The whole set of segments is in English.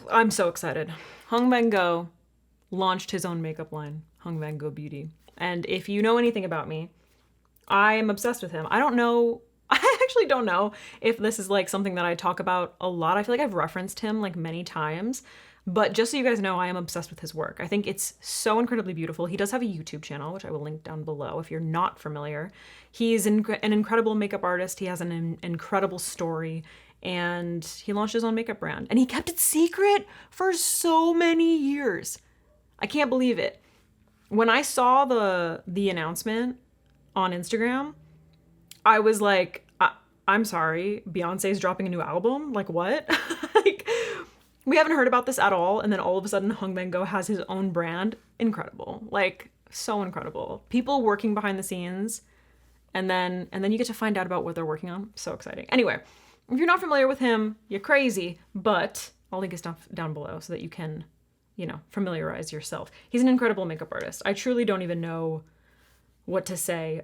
I'm so excited. Vanngo launched his own makeup line, Vanngo Beauty. And if you know anything about me, I am obsessed with him. I don't know, I actually don't know if this is like something that I talk about a lot. I feel like I've referenced him like many times, but just so you guys know, I am obsessed with his work. I think it's so incredibly beautiful. He does have a YouTube channel, which I will link down below if you're not familiar. He's an incredible makeup artist. He has an incredible story, and he launched his own makeup brand, and he kept it secret for so many years. I can't believe it. When I saw the announcement on Instagram, I was like, I'm sorry, Beyonce's dropping a new album? Like, what? Like, we haven't heard about this at all, and then all of a sudden Vanngo has his own brand. Incredible. Like, so incredible. People working behind the scenes, and then you get to find out about what they're working on. So exciting. Anyway, if you're not familiar with him, you're crazy, but I'll link his stuff down below so that you can, you know, familiarize yourself. He's an incredible makeup artist. I truly don't even know what to say.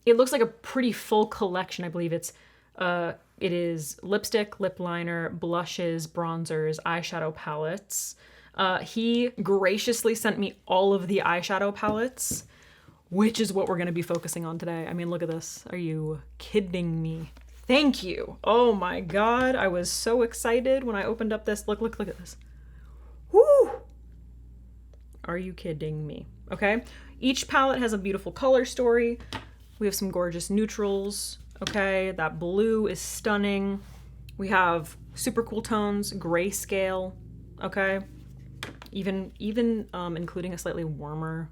It looks like a pretty full collection. I believe it is lipstick, lip liner, blushes, bronzers, eyeshadow palettes. He graciously sent me all of the eyeshadow palettes, which is what we're going to be focusing on today. I mean, look at this. Are you kidding me? Thank you. Oh my God. I was so excited when I opened up this. Look at this. Woo! Are you kidding me? Okay. Each palette has a beautiful color story. We have some gorgeous neutrals. Okay. That blue is stunning. We have super cool tones, grayscale. Okay. Even including a slightly warmer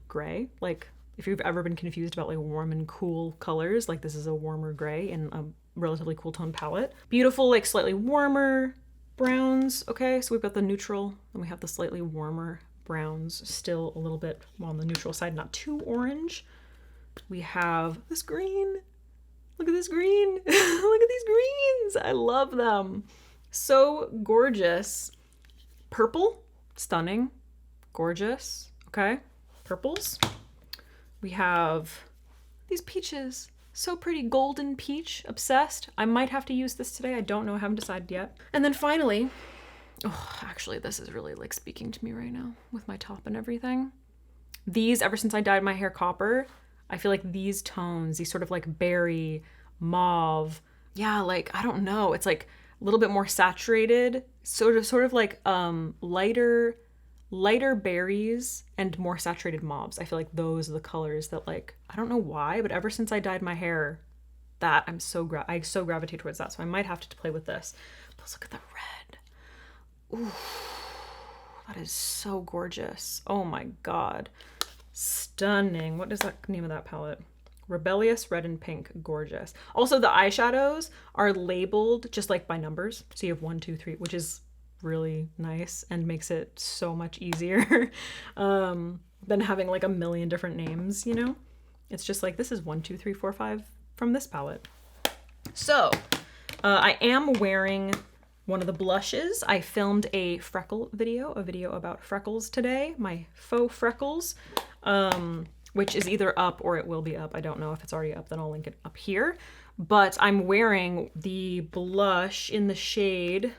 gray. Like, if you've ever been confused about like warm and cool colors, like this is a warmer gray in a relatively cool tone palette. Beautiful, like slightly warmer browns. Okay, so we've got the neutral and we have the slightly warmer browns, still a little bit on the neutral side, not too orange. We have this green. Look at this green. Look at these greens. I love them. So gorgeous. Purple, stunning, gorgeous. Okay, purples. We have these peaches. So pretty, golden peach, obsessed. I might have to use this today. I don't know, I haven't decided yet. And then finally, oh, actually this is really like speaking to me right now with my top and everything. These, ever since I dyed my hair copper, I feel like these tones, these sort of like berry, mauve, yeah, like, I don't know. It's like a little bit more saturated, sort of like lighter berries and more saturated mauves. I feel like those are the colors that, like, I don't know why, but ever since I dyed my hair, that I so gravitate towards that. So I might have to play with this. But look at that red. Ooh, that is so gorgeous. Oh my God. Stunning. What is that name of that palette? Rebellious Red and Pink. Gorgeous. Also, the eyeshadows are labeled just like by numbers. So you have 1, 2, 3, which is really nice and makes it so much easier than having like a million different names, you know? It's just like, this is 1, 2, 3, 4, 5 from this palette. So I am wearing one of the blushes. I filmed a video about freckles today, my faux freckles, which is either up or it will be up. I don't know if it's already up, then I'll link it up here. But I'm wearing the blush in the shade,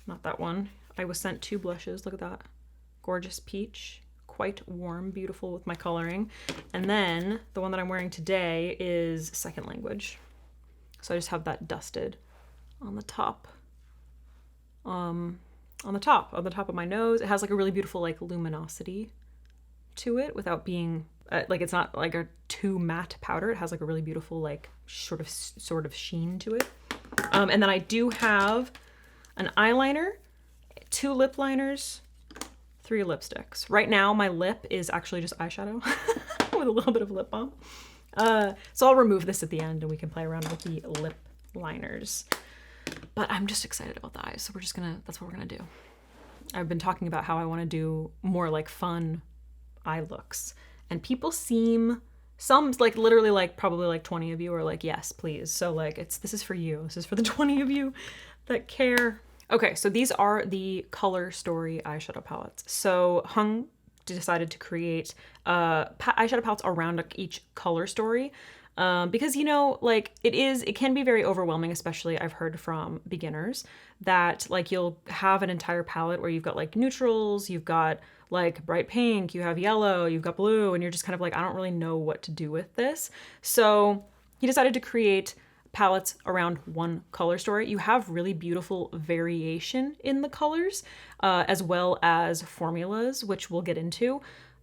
not that one. I was sent 2 blushes, look at that. Gorgeous peach, quite warm, beautiful with my coloring. And then the one that I'm wearing today is Second Language. So I just have that dusted on the top. On the top of my nose. It has like a really beautiful like luminosity to it without being like, it's not like a too matte powder. It has like a really beautiful like sort of sheen to it. And then I do have an eyeliner, 2 lip liners, 3 lipsticks. Right now my lip is actually just eyeshadow with a little bit of lip balm. So I'll remove this at the end and we can play around with the lip liners. But I'm just excited about the eyes, so that's what we're gonna do. I've been talking about how I want to do more like fun eye looks, and people some like literally like probably like 20 of you are like, yes, please. So like this is for you. This is for the 20 of you that care. Okay, so these are the Color Story eyeshadow palettes. So decided to create eyeshadow palettes around each color story. Because, you know, like it can be very overwhelming, especially I've heard from beginners that like you'll have an entire palette where you've got like neutrals, you've got like bright pink, you have yellow, you've got blue, and you're just kind of like, I don't really know what to do with this. So he decided to create palettes around one color story. You have really beautiful variation in the colors, as well as formulas, which we'll get into.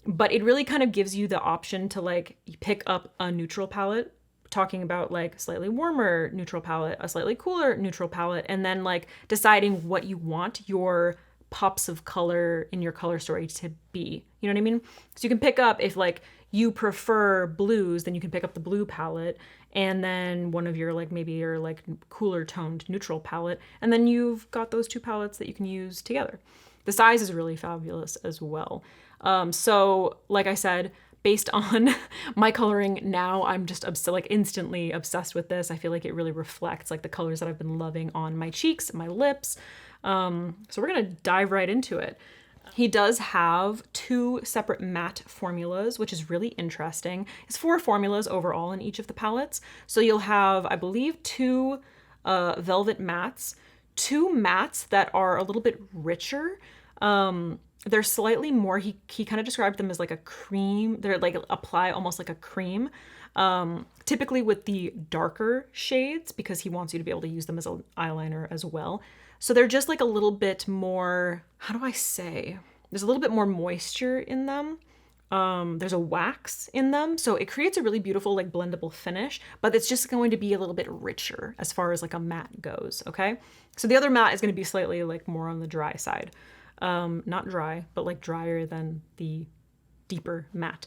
But it really kind of gives you the option to like pick up a neutral palette, talking about like slightly warmer neutral palette, a slightly cooler neutral palette, and then like deciding what you want your pops of color in your color story to be. You know what I mean? So you can pick up, if like you prefer blues, then you can pick up the blue palette, and then one of your like maybe your like cooler toned neutral palette, and then you've got those two palettes that you can use together. The size is really fabulous as well. So like I said, based on my coloring now, I'm just like instantly obsessed with this. I feel like it really reflects like the colors that I've been loving on my cheeks, my lips. So we're gonna dive right into it. He does have 2 separate matte formulas, which is really interesting. It's 4 formulas overall in each of the palettes. So you'll have, I believe, 2 velvet mattes, 2 mattes that are a little bit richer. They're slightly more, he kind of described them as like a cream. They're like apply almost like a cream, typically with the darker shades, because he wants you to be able to use them as an eyeliner as well. So they're just like a little bit more, how do I say? There's a little bit more moisture in them. There's a wax in them. So it creates a really beautiful like blendable finish, but it's just going to be a little bit richer as far as like a matte goes, okay? So the other matte is going to be slightly like more on the dry side. Not dry, but like drier than the deeper matte.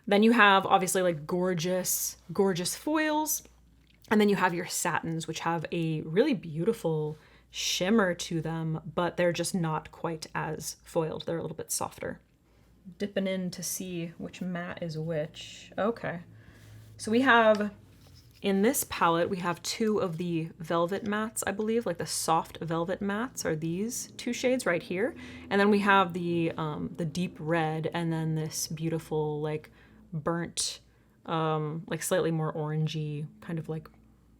Then you have obviously like gorgeous, gorgeous foils. And then you have your satins, which have a really beautiful shimmer to them, but they're just not quite as foiled. They're a little bit softer. Dipping in to see which matte is which. Okay. So we have, in this palette, we have 2 of the velvet mattes, I believe, like the soft velvet mattes are these 2 shades right here. And then we have the deep red, and then this beautiful like burnt, like slightly more orangey kind of like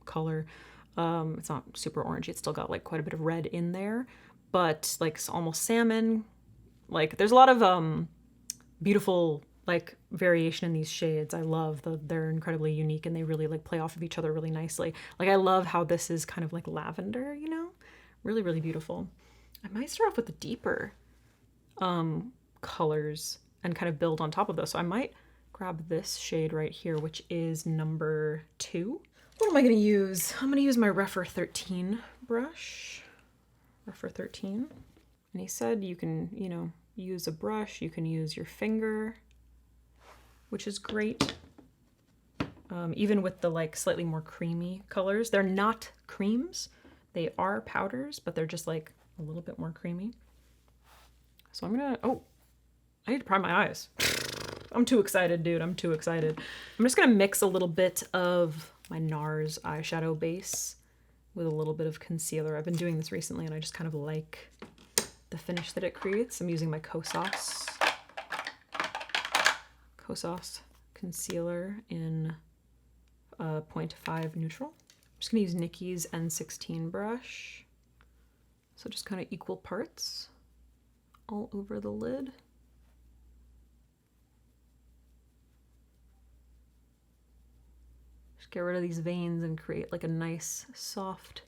color. It's not super orangey. It's still got like quite a bit of red in there, but like it's almost salmon. Like there's a lot of beautiful like variation in these shades. I love they're incredibly unique, and they really like play off of each other really nicely. Like I love how this is kind of like lavender, you know, really, really beautiful. I might start off with the deeper colors and kind of build on top of those. So I might grab this shade right here, which is number 2. What am I going to use? I'm going to use my Rephr 13 brush. Rephr 13. And he said you can, you know, use a brush, you can use your finger, which is great. Even with the like slightly more creamy colors. They're not creams. They are powders, but they're just like a little bit more creamy. So I'm gonna, oh, I need to prime my eyes. I'm too excited, dude. I'm too excited. I'm just gonna mix a little bit of my NARS eyeshadow base with a little bit of concealer. I've been doing this recently and I just kind of like the finish that it creates. I'm using my Kosas concealer in 0.5 neutral. I'm just gonna use Nikki's N16 brush. So just kind of equal parts all over the lid. Get rid of these veins and create like a nice soft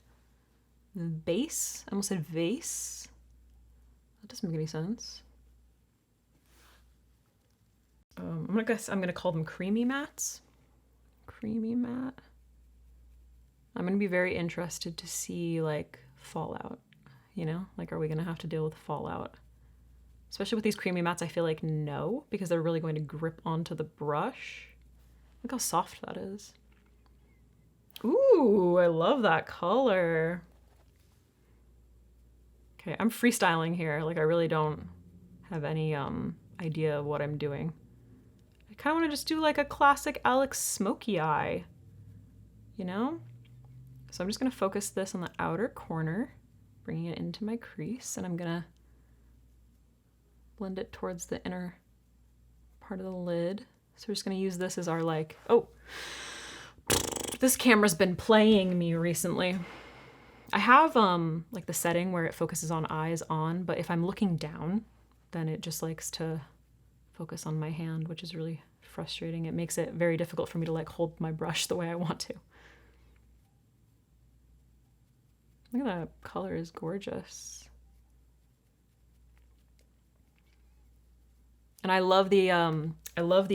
base. I almost said vase. That doesn't make any sense. I'm gonna call them creamy mattes. Creamy matte. I'm gonna be very interested to see like fallout, you know? Like, are we gonna have to deal with fallout? Especially with these creamy mattes, I feel like no, because they're really going to grip onto the brush. Look how soft that is. Ooh, I love that color. Okay, I'm freestyling here. Like I really don't have any idea of what I'm doing. I kind of want to just do like a classic Alex smoky eye, you know? So I'm just gonna focus this on the outer corner, bringing it into my crease, and I'm gonna blend it towards the inner part of the lid. So we're just gonna use this as our like, oh, This camera's been playing me recently. I have like the setting where it focuses on eyes on, but if I'm looking down, then it just likes to focus on my hand, which is really frustrating. It makes it very difficult for me to like hold my brush the way I want to. Look at that color, is gorgeous. And I love the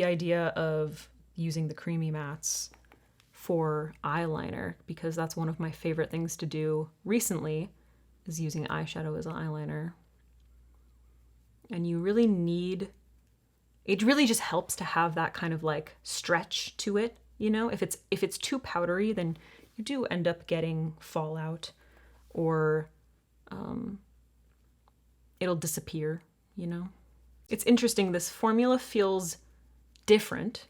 idea of using the creamy mattes for eyeliner, because that's one of my favorite things to do recently, is using eyeshadow as an eyeliner. And you really need, it really just helps to have that kind of like stretch to it, you know? If it's too powdery, then you do end up getting fallout, or it'll disappear, you know? It's interesting, this formula feels different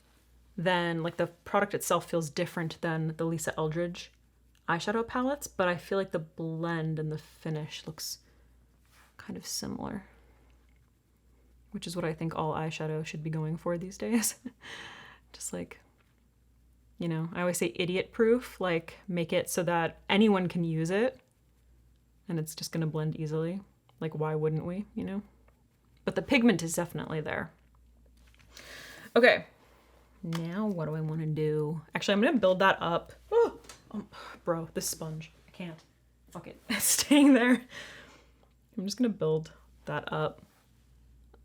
than, like the product itself feels different than the Lisa Eldridge eyeshadow palettes, but I feel like the blend and the finish looks kind of similar, which is what I think all eyeshadow should be going for these days. Just like, you know, I always say idiot proof, like make it so that anyone can use it and it's just gonna blend easily. Like, why wouldn't we, you know? But the pigment is definitely there. Okay, now what do I want to do? Actually, I'm gonna build that up. Oh, bro, this sponge, I can't. Fuck it, it's staying there. I'm just gonna build that up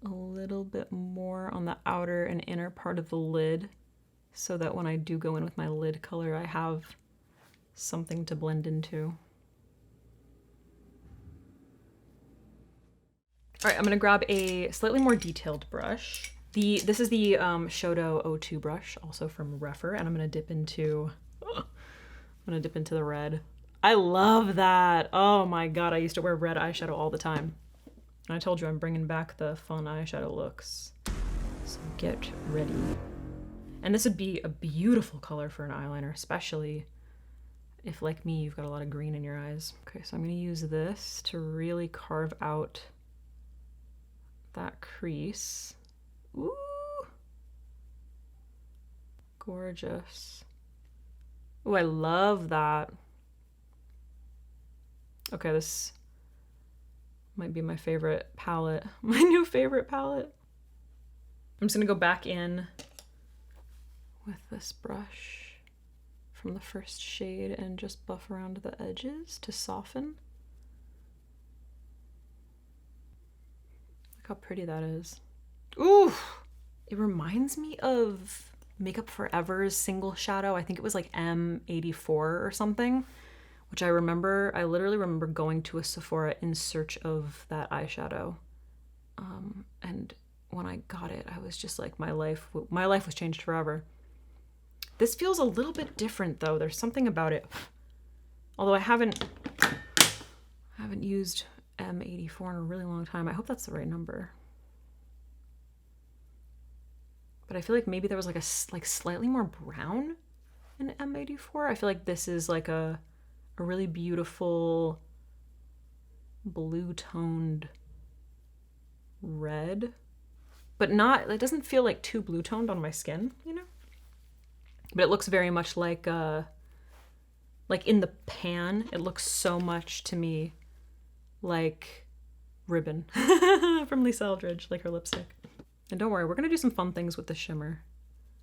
a little bit more on the outer and inner part of the lid, so that when I do go in with my lid color, I have something to blend into. All right, I'm gonna grab a slightly more detailed brush. This is the Eyeshadow O2 brush, also from Refer, and I'm gonna dip into the red. I love that. Oh my God, I used to wear red eyeshadow all the time. And I told you I'm bringing back the fun eyeshadow looks. So get ready. And this would be a beautiful color for an eyeliner, especially if, like me, you've got a lot of green in your eyes. Okay, so I'm gonna use this to really carve out that crease. Ooh, gorgeous. Ooh, I love that. Okay, this might be my favorite palette, my new favorite palette. I'm just gonna go back in with this brush from the first shade and just buff around the edges to soften. Look how pretty that is. Ooh, it reminds me of Makeup Forever's single shadow. I think it was like M84 or something, which I literally remember going to a Sephora in search of that eyeshadow. And when I got it, I was just like, my life was changed forever. This feels a little bit different though. There's something about it. Although I haven't used M84 in a really long time. I hope that's the right number. But I feel like maybe there was like slightly more brown in M84. I feel like this is like a really beautiful blue toned red, but it doesn't feel like too blue toned on my skin, you know? But it looks very much like in the pan, it looks so much to me like Ribbon from Lisa Eldridge, like her lipstick. And don't worry, we're gonna do some fun things with the shimmer.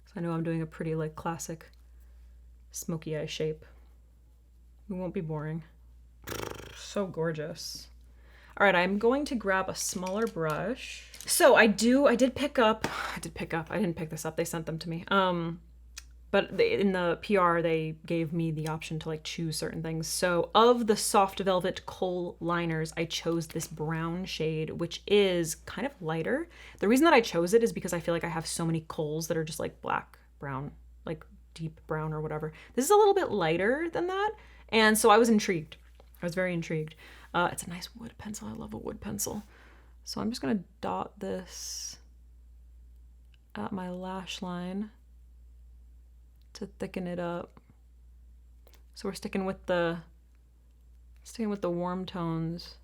So I know I'm doing a pretty like classic smoky eye shape. We won't be boring. So gorgeous. All right, I'm going to grab a smaller brush. So I didn't pick this up, they sent them to me. But in the PR, they gave me the option to like choose certain things. So of the Soft Velvet Kohl liners, I chose this brown shade, which is kind of lighter. The reason that I chose it is because I feel like I have so many kohls that are just like black, brown, like deep brown or whatever. This is a little bit lighter than that. And so I was intrigued. I was very intrigued. It's a nice wood pencil. I love a wood pencil. So I'm just gonna dot this at my lash line to thicken it up. So we're sticking with the warm tones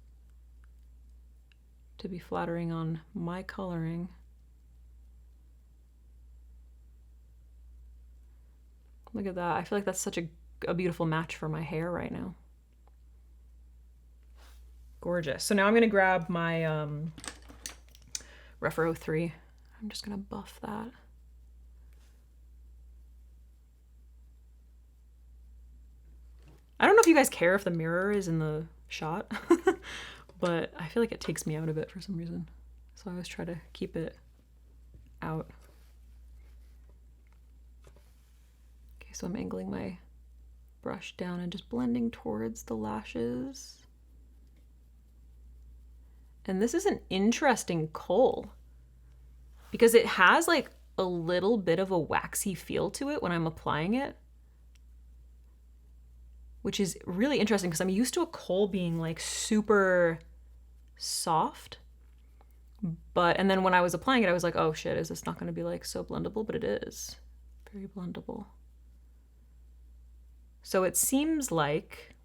to be flattering on my coloring. Look at that. I feel like that's such a beautiful match for my hair right now. Gorgeous. So now I'm gonna grab my Rephr 03. I'm just gonna buff that. I don't know if you guys care if the mirror is in the shot, but I feel like it takes me out a bit for some reason. So I always try to keep it out. Okay, so I'm angling my brush down and just blending towards the lashes. And this is an interesting kohl because it has like a little bit of a waxy feel to it when I'm applying it, which is really interesting because I'm used to a kohl being like super soft. And then when I was applying it, I was like, oh shit, is this not gonna be like so blendable? But it is very blendable. So it seems like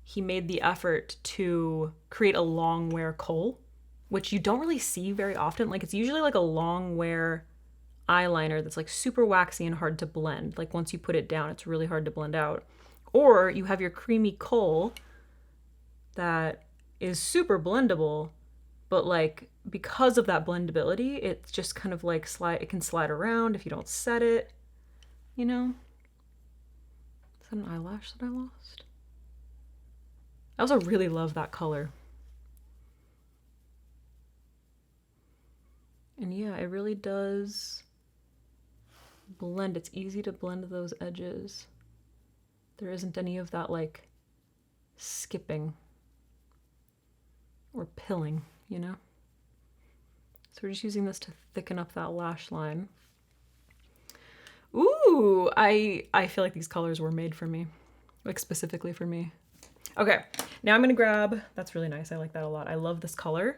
he made the effort to create a long wear kohl, which you don't really see very often. Like it's usually like a long wear eyeliner that's like super waxy and hard to blend. Like once you put it down, it's really hard to blend out. Or you have your creamy kohl that is super blendable, but like because of that blendability, it's just kind of like it can slide around if you don't set it, you know? Is that an eyelash that I lost? I also really love that color. And yeah, it really does blend. It's easy to blend those edges. There isn't any of that like skipping or pilling, you know? So we're just using this to thicken up that lash line. Ooh, I feel like these colors were made for me, like specifically for me. Okay, now I'm gonna grab, that's really nice. I like that a lot. I love this color.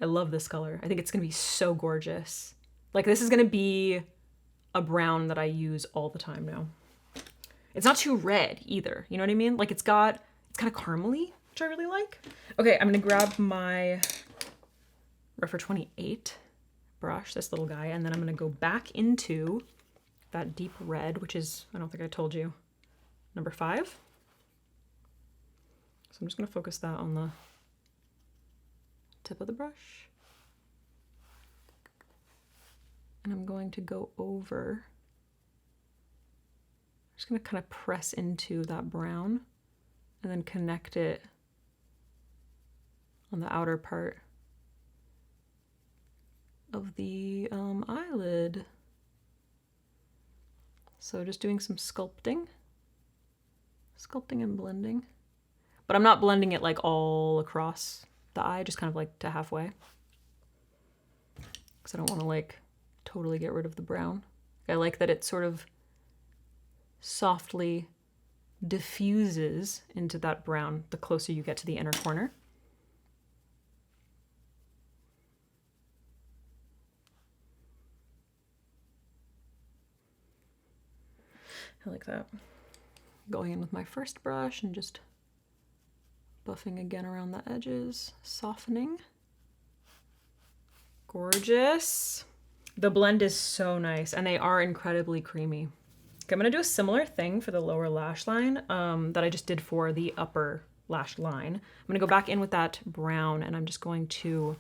I love this color. I think it's gonna be so gorgeous. Like this is gonna be a brown that I use all the time now. It's not too red either, you know what I mean? Like it's kind of caramely, which I really like. Okay, I'm gonna grab my Rephr 28 brush, this little guy, and then I'm gonna go back into that deep red, which is, I don't think I told you, number 5. So I'm just gonna focus that on the tip of the brush. And I'm going to go over, I'm just gonna kind of press into that brown and then connect it on the outer part of the eyelid. So just doing some sculpting and blending. But I'm not blending it like all across the eye, just kind of like to halfway. Because I don't want to like totally get rid of the brown. I like that it sort of softly diffuses into that brown the closer you get to the inner corner. I like that. Going in with my first brush and just buffing again around the edges, softening. Gorgeous. The blend is so nice and they are incredibly creamy. Okay, I'm gonna do a similar thing for the lower lash line that I just did for the upper lash line. I'm gonna go back in with that brown and I'm just going to,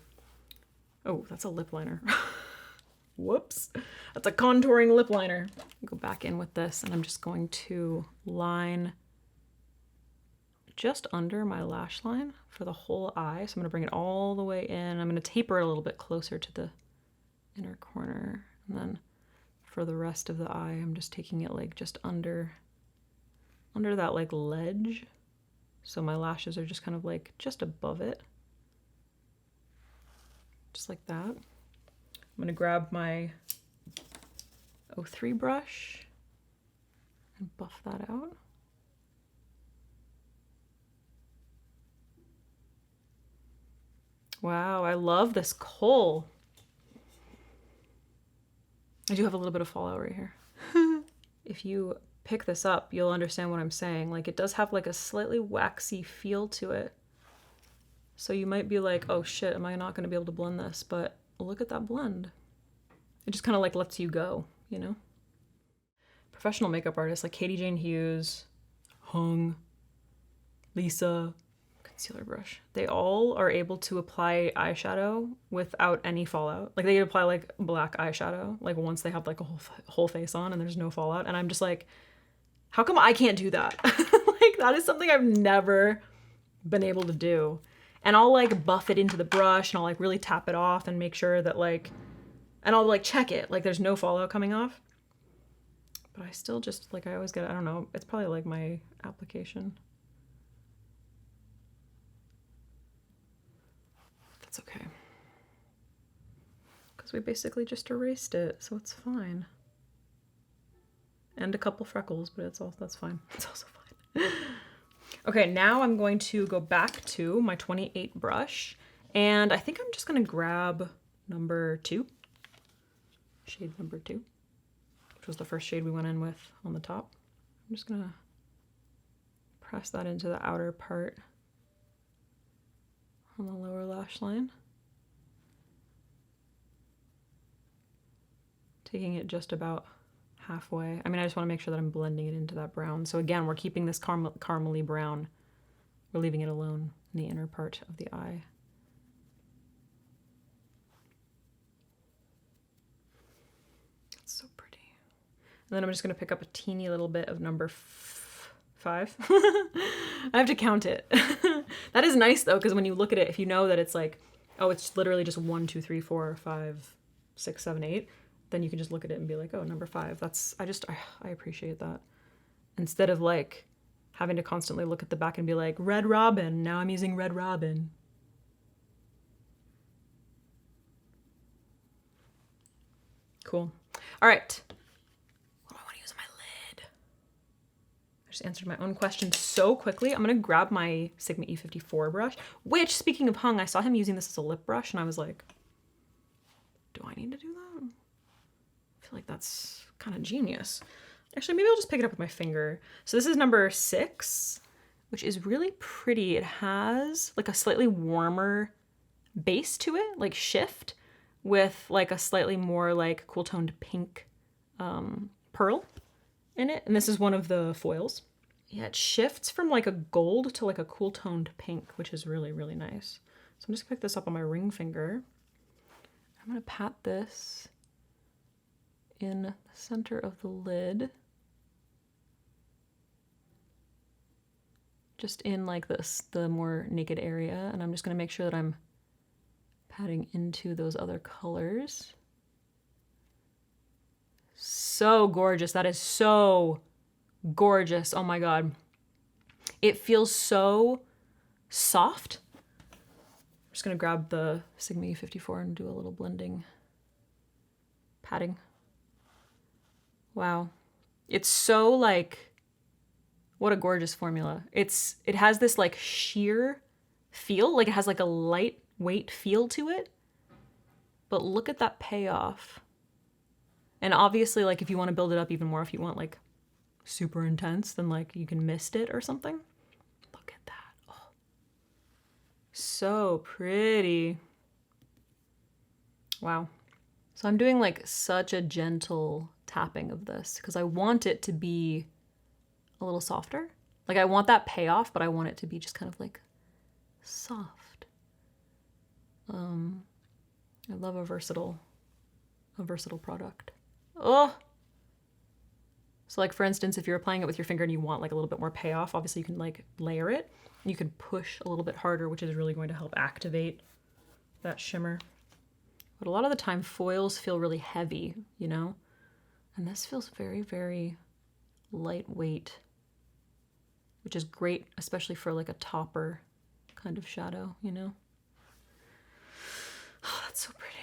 oh, that's a lip liner. Whoops, that's a contouring lip liner. Go back in with this and I'm just going to line just under my lash line for the whole eye. So I'm gonna bring it all the way in. I'm gonna taper it a little bit closer to the inner corner. And then for the rest of the eye, I'm just taking it like just under that like ledge. So my lashes are just kind of like just above it. Just like that. I'm gonna grab my 03 brush and buff that out. Wow, I love this kohl. I do have a little bit of fallout right here. If you pick this up, you'll understand what I'm saying. Like it does have like a slightly waxy feel to it. So you might be like, oh shit, am I not gonna be able to blend this? But look at that blend. It just kind of like lets you go, you know? professional makeup artists like Katie Jane Hughes, Hung, Lisa, concealer brush. They all are able to apply eyeshadow without any fallout. Like they can apply like black eyeshadow, like once they have like a whole face on and there's no fallout. And I'm just like, how come I can't do that? Like that is something I've never been able to do. And I'll like buff it into the brush and I'll like really tap it off and make sure that like, and I'll like check it, like there's no fallout coming off. But I still just like, I always get, I don't know, it's probably like my application. That's okay. Because we basically just erased it, so it's fine. And a couple freckles, but that's fine. It's also fine. Okay, now I'm going to go back to my 28 brush, and I think I'm just gonna grab number 2, shade number 2, which was the first shade we went in with on the top. I'm just gonna press that into the outer part on the lower lash line. Taking it just about halfway. I mean, I just want to make sure that I'm blending it into that brown. So again, we're keeping this caramely brown. We're leaving it alone in the inner part of the eye. It's so pretty. And then I'm just going to pick up a teeny little bit of number 5. I have to count it. That is nice though, because when you look at it, if you know that it's like, oh, it's literally just 1, 2, 3, 4, 5, 6, 7, 8, then you can just look at it and be like, oh, number 5. That's, I appreciate that. Instead of like having to constantly look at the back and be like, Red Robin, now I'm using Red Robin. Cool. All right. What do I want to use on my lid? I just answered my own question so quickly. I'm going to grab my Sigma E54 brush, which, speaking of Hung, I saw him using this as a lip brush, and I was like, do I need to do that? I feel like that's kind of genius. Actually, maybe I'll just pick it up with my finger. So this is number 6, which is really pretty. It has like a slightly warmer base to it, like shift, with like a slightly more like cool toned pink pearl in it. And this is one of the foils. Yeah, it shifts from like a gold to like a cool toned pink, which is really, really nice. So I'm just gonna pick this up on my ring finger. I'm gonna pat this in the center of the lid. Just in like this, the more naked area. And I'm just gonna make sure that I'm patting into those other colors. So gorgeous. That is so gorgeous. Oh my God. It feels so soft. I'm just gonna grab the Sigma E54 and do a little blending, patting. Wow. It's so like, what a gorgeous formula. It has this like sheer feel, like it has like a lightweight feel to it, but look at that payoff. And obviously, like if you want to build it up even more, if you want like super intense, then like you can mist it or something. Look at that. Oh, so pretty. Wow. So I'm doing like such a gentle tapping of this because I want it to be a little softer. Like I want that payoff, but I want it to be just kind of like soft. I love a versatile product. Oh. So like for instance, if you're applying it with your finger and you want like a little bit more payoff, obviously you can like layer it. You can push a little bit harder, which is really going to help activate that shimmer. But a lot of the time foils feel really heavy, you know? And this feels very, very lightweight, which is great, especially for like a topper kind of shadow, you know? Oh, that's so pretty.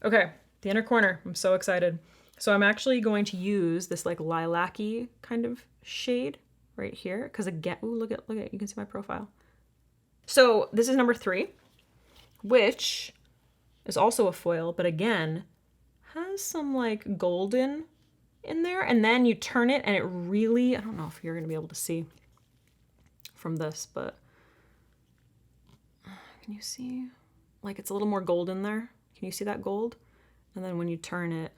Okay, the inner corner. I'm so excited. So I'm actually going to use this like lilac-y kind of shade right here. Because again, ooh, look at, you can see my profile. So this is number 3, which is also a foil, but again, has some like golden in there. And then you turn it and it really, I don't know if you're gonna be able to see from this, but can you see? Like it's a little more gold in there. Can you see that gold? And then when you turn it,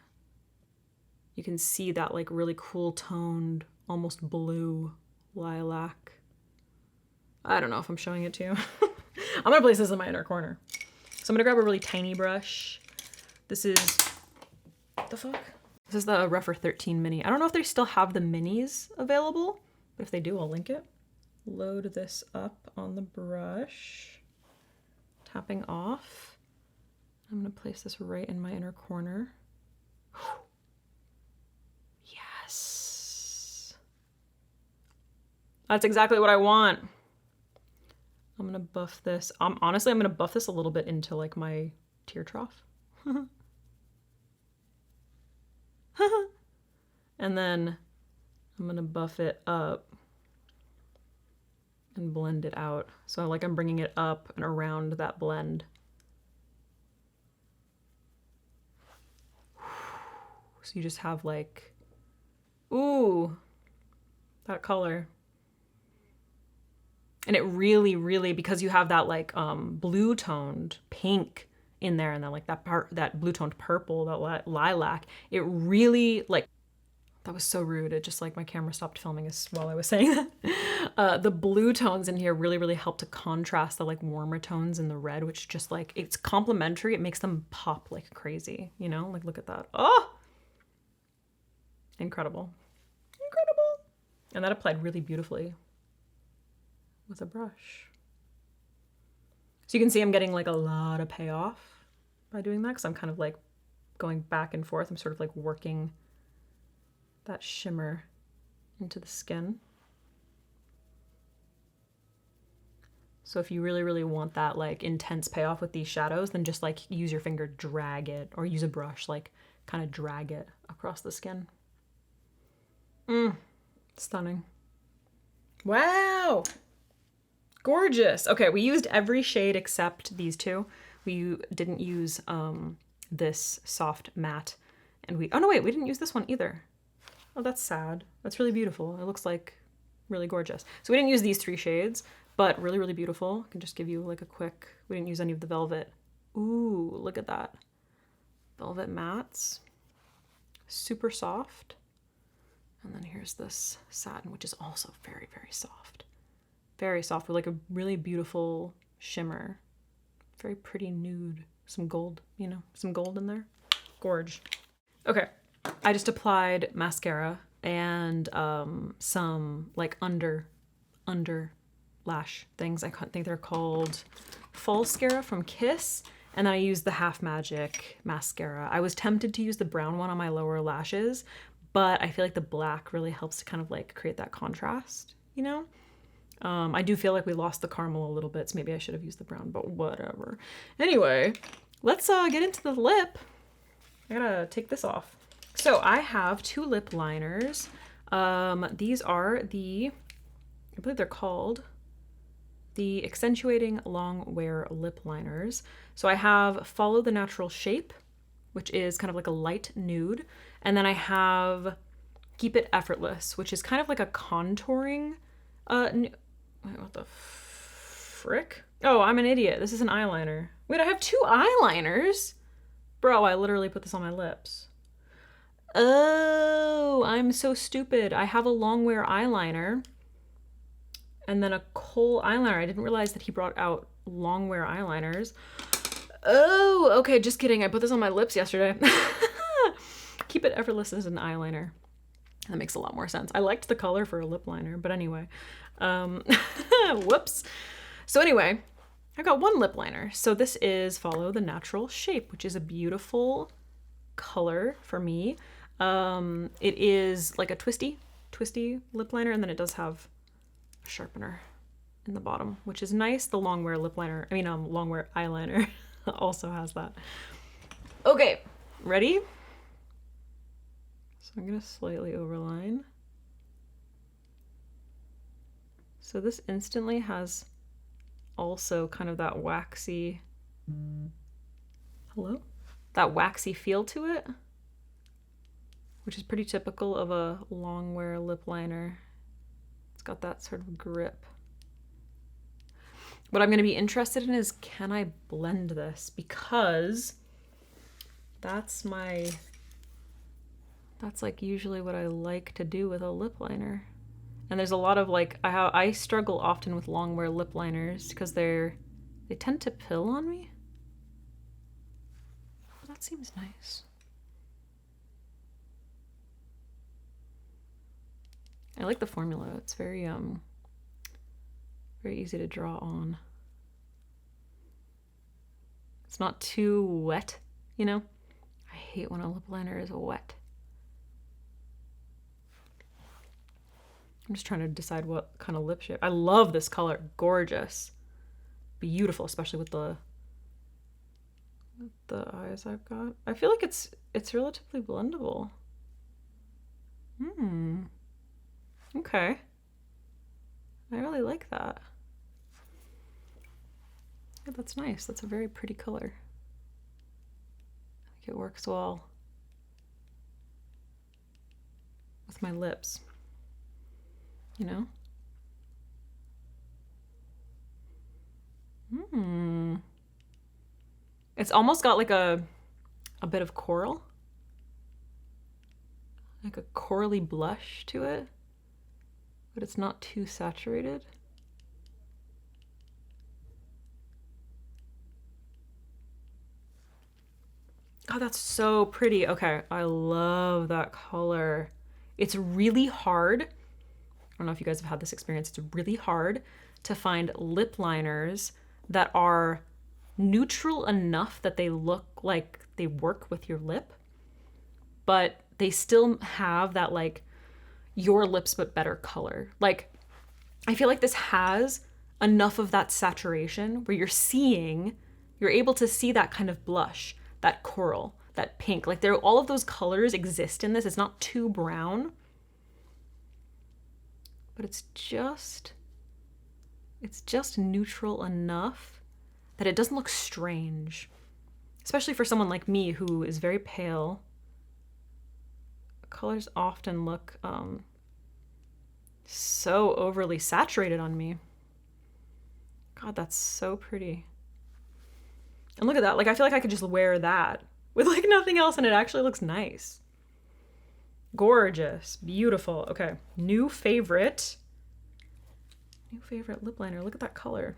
you can see that like really cool toned, almost blue lilac. I don't know if I'm showing it to you. I'm gonna place this in my inner corner. So I'm gonna grab a really tiny brush. This is, what the fuck? This is the Rougher 13 mini. I don't know if they still have the minis available, but if they do, I'll link it. Load this up on the brush, tapping off. I'm gonna place this right in my inner corner. Yes. That's exactly what I want. I'm gonna buff this. Honestly, I'm gonna buff this a little bit into like my tear trough. And then I'm gonna buff it up and blend it out. So like I'm bringing it up and around that blend. So you just have like, ooh, that color. And it really, really, because you have that like blue toned pink in there and then like that blue toned purple, that lilac, it really like, that was so rude. It just like my camera stopped filming us while I was saying that. The blue tones in here really, really help to contrast the like warmer tones in the red, which just like, it's complementary. It makes them pop like crazy, you know? Like, look at that. Oh, incredible. Incredible. And that applied really beautifully with a brush. So you can see I'm getting like a lot of payoff by doing that because I'm kind of like going back and forth. I'm sort of like working that shimmer into the skin. So if you really, really want that like intense payoff with these shadows, then just like use your finger, drag it, or use a brush, like kind of drag it across the skin. Stunning. Wow. Gorgeous. Okay, we used every shade except these two. We didn't use this soft matte, and oh no, wait, we didn't use this one either. Oh, that's sad. That's really beautiful. It looks like really gorgeous. So we didn't use these 3 shades, but really, really beautiful. I can just give you like a quick, we didn't use any of the velvet. Ooh, look at that. Velvet mattes. Super soft. And then here's this satin, which is also very, very soft. Very soft with like a really beautiful shimmer. Very pretty nude. Some gold, you know, some gold in there. Gorge. Okay, I just applied mascara and some like under lash things. I think they're called Falscara from Kiss. And then I used the Half Magic mascara. I was tempted to use the brown one on my lower lashes, but I feel like the black really helps to kind of like create that contrast, you know? I do feel like we lost the caramel a little bit, so maybe I should have used the brown, but whatever. Anyway, let's get into the lip. I gotta take this off. So I have 2 lip liners. These are I believe they're called the Accentuating Long Wear Lip Liners. So I have Follow the Natural Shape, which is kind of like a light nude. And then I have Keep It Effortless, which is kind of like a contouring, wait, what the frick? Oh, I'm an idiot. This is an eyeliner. Wait, I have 2 eyeliners? Bro, I literally put this on my lips. Oh, I'm so stupid. I have a long wear eyeliner and then a kohl eyeliner. I didn't realize that he brought out long wear eyeliners. Oh, okay, just kidding. I put this on my lips yesterday. Keep It Effortless as an eyeliner. That makes a lot more sense. I liked the color for a lip liner, but anyway. Whoops. So anyway, I got 1 lip liner. So this is Follow the Natural Shape, which is a beautiful color for me. It is like a twisty lip liner, and then it does have a sharpener in the bottom, which is nice. The long wear lip liner, long wear eyeliner also has that. Okay, ready? So I'm gonna slightly overline. So this instantly has also kind of that waxy, that waxy feel to it, which is pretty typical of a long wear lip liner. It's got that sort of grip. What I'm going to be interested in is, can I blend this? Because that's my That's like usually what I like to do with a lip liner. And there's a lot of like, I struggle often with long wear lip liners because they tend to pill on me. That seems nice. I like the formula. It's very easy to draw on. It's not too wet, you know? I hate when a lip liner is wet. I'm just trying to decide what kind of lip shape. I love this color. Gorgeous. Beautiful, especially with the eyes I've got. I feel like it's relatively blendable. Okay. I really like that. Yeah, that's nice. That's a very pretty color. I think it works well with my lips, you know? It's almost got like a bit of coral. Like a corally blush to it, but it's not too saturated. Oh, that's so pretty. Okay, I love that color. It's really hard. I don't know if you guys have had this experience. It's really hard to find lip liners that are neutral enough that they look like they work with your lip, but they still have that like your lips but better color. Like, I feel like this has enough of that saturation where you're able to see that kind of blush, that coral, that pink. Like all of those colors exist in this. It's not too brown, but it's just neutral enough that it doesn't look strange, especially for someone like me who is very pale. Colors often look so overly saturated on me. God, that's so pretty. And look at that. Like, I feel like I could just wear that with like nothing else and it actually looks nice. Gorgeous. Beautiful. Okay. New favorite lip liner. Look at that color.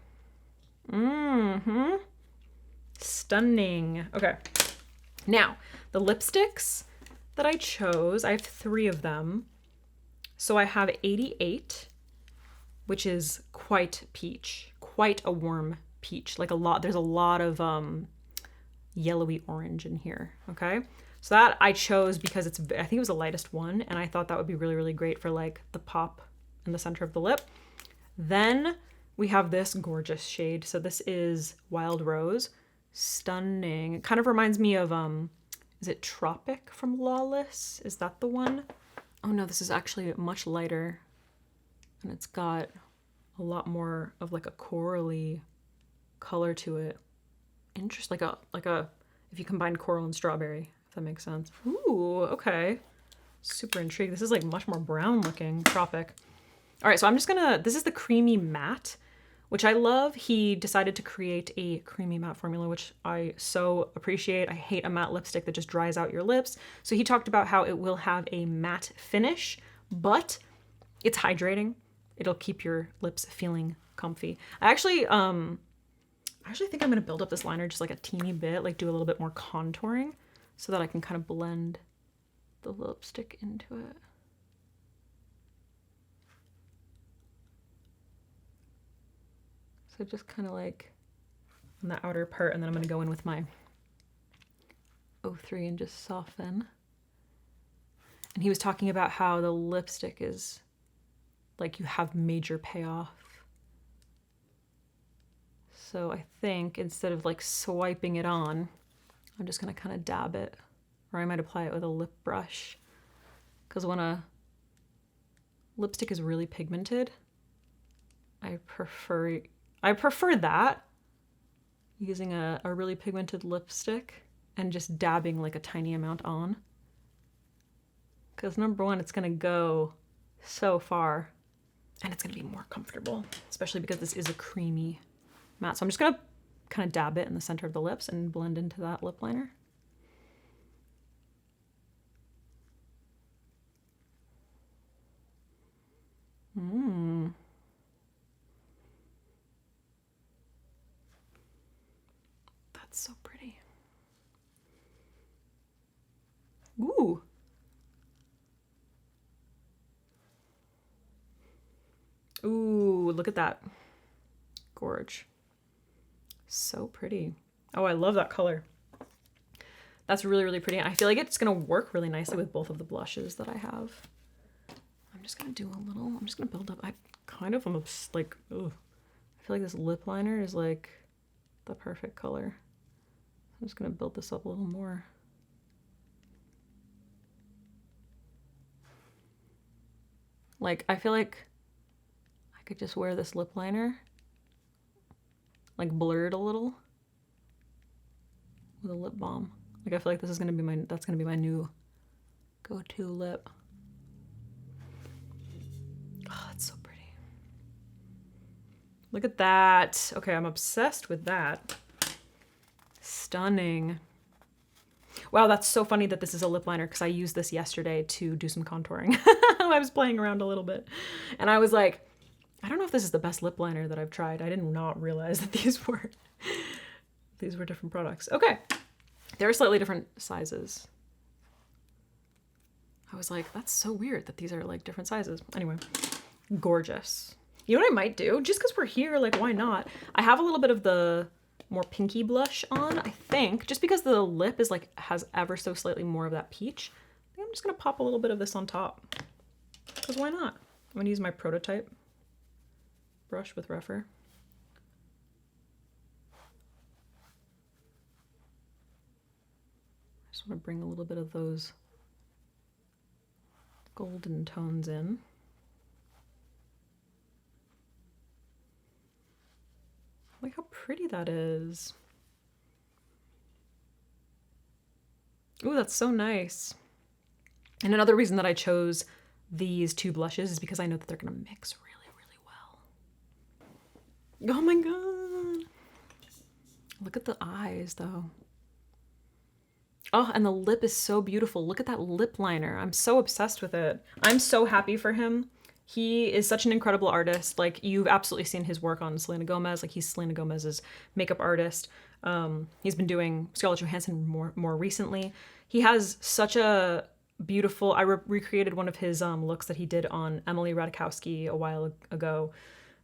Stunning. Okay. Now, the lipsticks that I chose, I have 3 of them. So I have 88, which is quite peach, quite a warm peach. There's a lot of yellowy orange in here, okay? So that I chose because I think it was the lightest one, and I thought that would be really, really great for like the pop in the center of the lip. Then we have this gorgeous shade. So this is Wild Rose. Stunning. It kind of reminds me of, is it Tropic from Lawless? Is that the one? Oh no, this is actually much lighter. And it's got a lot more of like a corally color to it. Interesting, like a if you combine coral and strawberry, if that makes sense. Ooh, okay. Super intrigued. This is like much more brown looking, Tropic. All right, so this is the creamy matte, which I love. He decided to create a creamy matte formula, which I so appreciate. I hate a matte lipstick that just dries out your lips. So he talked about how it will have a matte finish, but it's hydrating. It'll keep your lips feeling comfy. I actually think I'm gonna build up this liner just like a teeny bit, like do a little bit more contouring so that I can kind of blend the lipstick into it. So just kind of like on the outer part, and then I'm gonna go in with my 03 and just soften. And he was talking about how the lipstick is like you have major payoff. So I think instead of like swiping it on, I'm just gonna kind of dab it, or I might apply it with a lip brush. Because when a lipstick is really pigmented, I prefer that, using a really pigmented lipstick and just dabbing like a tiny amount on. Because number one, it's gonna go so far and it's gonna be more comfortable, especially because this is a creamy matte. So I'm just gonna kind of dab it in the center of the lips and blend into that lip liner. that's so pretty. Ooh. Ooh, look at that. Gorge. So pretty. Oh, I love that color. That's really, really pretty. I feel like it's going to work really nicely with both of the blushes that I have. I'm just going to do a little, I'm just going to build up. I kind of am like, ugh. I feel like this lip liner is like the perfect color. I'm just going to build this up a little more. Like, I feel like I could just wear this lip liner, like blurred a little with a lip balm. Like, I feel like this is gonna be that's gonna be my new go-to lip. Oh, that's so pretty. Look at that. Okay, I'm obsessed with that. Stunning. Wow, that's so funny that this is a lip liner because I used this yesterday to do some contouring. I was playing around a little bit and I was like, I don't know if this is the best lip liner that I've tried. I did not realize that these were different products. Okay, they're slightly different sizes. I was like, that's so weird that these are like different sizes. Anyway, gorgeous. You know what I might do? Just because we're here, like, why not? I have a little bit of the more pinky blush on, I think, just because the lip is like, has ever so slightly more of that peach. I think I'm just gonna pop a little bit of this on top. Because why not? I'm gonna use my prototype brush with Rephr. I just want to bring a little bit of those golden tones in. Look how pretty that is. Ooh, that's so nice. And another reason that I chose these two blushes is because I know that they're gonna mix really, really well. Oh my god. Look at the eyes though. Oh, and the lip is so beautiful. Look at that lip liner. I'm so obsessed with it. I'm so happy for him. He is such an incredible artist. Like, you've absolutely seen his work on Selena Gomez. Like, he's Selena Gomez's makeup artist. He's been doing Scarlett Johansson more recently. He has such a beautiful, I recreated one of his looks that he did on Emily Ratajkowski a while ago.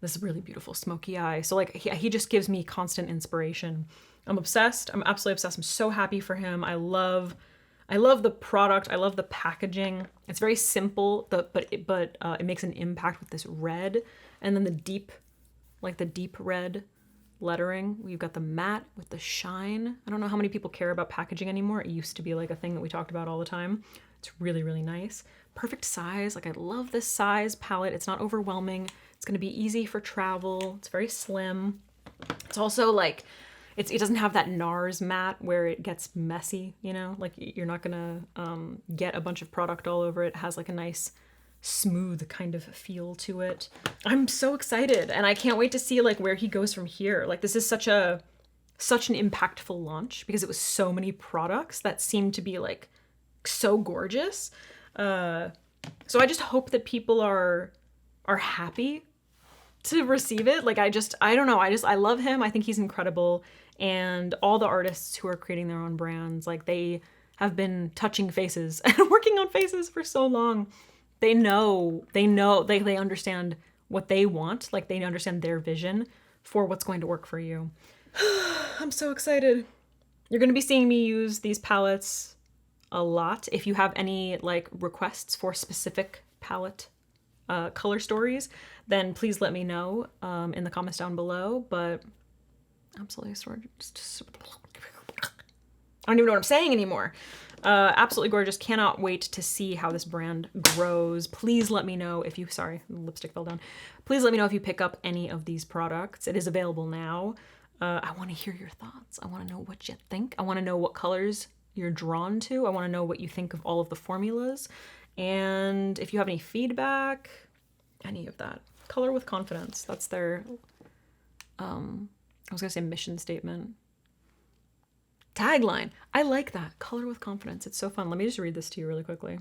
This really beautiful smoky eye. So like, he just gives me constant inspiration. I'm obsessed. I'm absolutely obsessed. I'm so happy for him. I love the product. I love the packaging. It's very simple, but it makes an impact with this red, and then the deep red lettering. We've got the matte with the shine. I don't know how many people care about packaging anymore. It used to be like a thing that we talked about all the time. It's really, really nice. Perfect size. Like, I love this size palette. It's not overwhelming. It's going to be easy for travel. It's very slim. It's also like, it doesn't have that NARS matte where it gets messy, you know? Like, you're not gonna get a bunch of product all over it. It has like a nice smooth kind of feel to it. I'm so excited, and I can't wait to see like where he goes from here. Like, this is such an impactful launch because it was so many products that seemed to be like so gorgeous. So I just hope that people are happy to receive it. Like, I don't know. I love him. I think he's incredible. And all the artists who are creating their own brands, like, they have been touching faces and working on faces for so long. They understand what they want. Like, they understand their vision for what's going to work for you. I'm so excited. You're going to be seeing me use these palettes a lot. If you have any like requests for specific palette color stories, then please let me know in the comments down below. But absolutely, I don't even know what I'm saying anymore. Absolutely gorgeous. Cannot wait to see how this brand grows. Please let me know if you, sorry, lipstick fell down. Please let me know if you pick up any of these products. It is available now. I want to hear your thoughts. I want to know what you think. I want to know what colors you're drawn to. I want to know what you think of all of the formulas. And if you have any feedback, any of that. Color with confidence. That's their, I was gonna say mission statement. Tagline. I like that. Color with confidence. It's so fun. Let me just read this to you really quickly.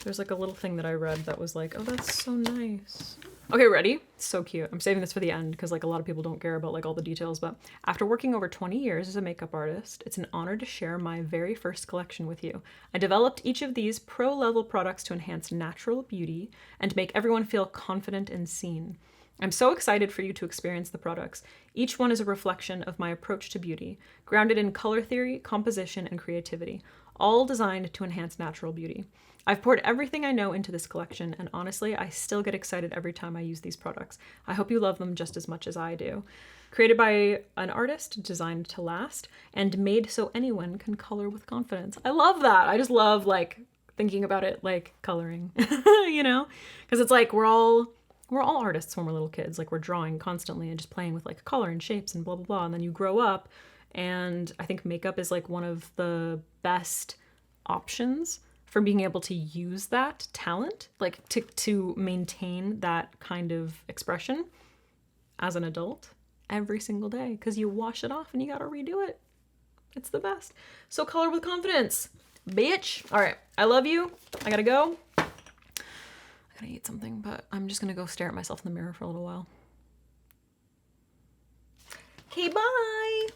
There's like a little thing that I read that was like, oh, that's so nice. Okay, ready? So cute. I'm saving this for the end because like a lot of people don't care about like all the details, but after working over 20 years as a makeup artist, it's an honor to share my very first collection with you. I developed each of these pro-level products to enhance natural beauty and make everyone feel confident and seen. I'm so excited for you to experience the products. Each one is a reflection of my approach to beauty, grounded in color theory, composition, and creativity, all designed to enhance natural beauty. I've poured everything I know into this collection, and honestly, I still get excited every time I use these products. I hope you love them just as much as I do. Created by an artist, designed to last, and made so anyone can color with confidence. I love that. I just love like thinking about it like coloring, you know? Because it's like we're all artists when we're little kids. Like we're drawing constantly and just playing with like color and shapes and blah blah blah. And then you grow up, and I think makeup is like one of the best options for being able to use that talent, like to maintain that kind of expression as an adult every single day, because you wash it off and you gotta redo it. It's the best. So color with confidence, bitch. All right, I love you. I gotta go. I gotta eat something, but I'm just gonna go stare at myself in the mirror for a little while. Okay, bye.